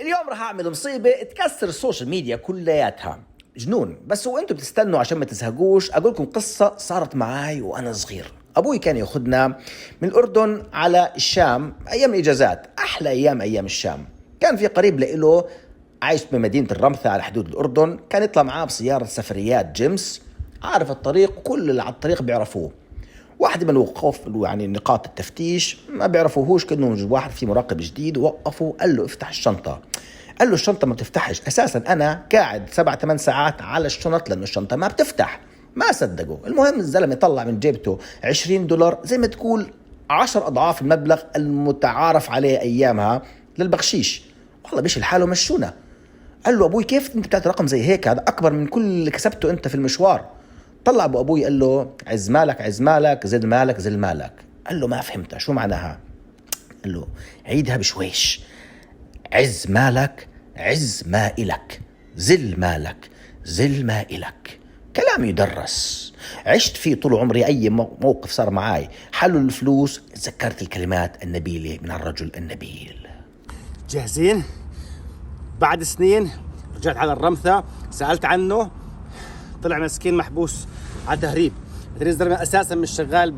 اليوم راح اعمل مصيبة تكسر السوشيال ميديا كلياتها. جنون. بس وانتم بتستنوا عشان ما تزهقوش اقول لكم قصة صارت معاي وانا صغير. ابوي كان ياخذنا من الاردن على الشام ايام الاجازات، احلى ايام الشام. كان في قريب له عايش بمدينة الرمثة على حدود الأردن، كان يطلع معاه بسيارة سفريات جيمس، عارف الطريق وكل اللي على الطريق بيعرفوه. واحد من الوقوف يعني نقاط التفتيش ما بيعرفوهوش، كأنه واحد في مراقب جديد، وقفه قال له افتح الشنطة. قال له الشنطة ما بتفتحش، أساسا أنا قاعد 7-8 ساعات على الشنط لأنه الشنطة ما بتفتح. ما صدقوا. المهم الزلمة طلع من جيبته $20، زي ما تقول 10 أضعاف المبلغ المتعارف عليه أيامها للبخشيش. والله بيش الحال ومشونا. قال له أبوي كيف أنت بتعطي رقم زي هيك؟ هذا أكبر من كل اللي كسبته أنت في المشوار. طلع أبو أبوي قال له عز مالك عز مالك، زل مالك زل مالك. قال له ما فهمت شو معناها. قال له عيدها بشويش. عز مالك عز ما إلك، زل مالك زل ما إلك. كلام يدرس، عشت فيه طول عمري. أي موقف صار معاي حلوا الفلوس تذكرت الكلمات النبيلة من الرجل النبيل. جاهزين؟ بعد سنين رجعت على الرمثة، سألت عنه، طلع مسكين محبوس على تهريب. الزلمة أساسا مش شغال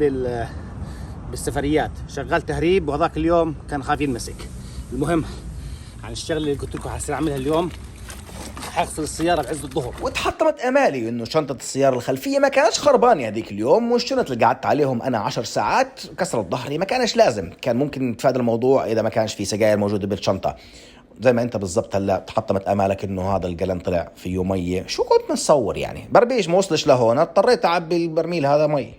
بالسفريات، شغال تهريب، وهذاك اليوم كان خايف ينمسك. المهم عن الشغله اللي قلت لكم حاصير اعملها اليوم، حاغسل السياره بعز الظهر. وتحطمت امالي انه شنطه السياره الخلفيه ما كانتش خربانه هذيك اليوم، والشنط اللي قعدت عليهم انا 10 ساعات كسرت ظهري. ما كانش لازم، كان ممكن نتفادى الموضوع اذا ما كانش في سجاير موجوده بالشنطه. زي ما انت بالضبط هلا تحطمت امالك انه هذا القلم طلع فيه ميه. شو كنت متصور يعني؟ بربيش ما وصلش لهون، اضطريت اعبي البرميل هذا مي.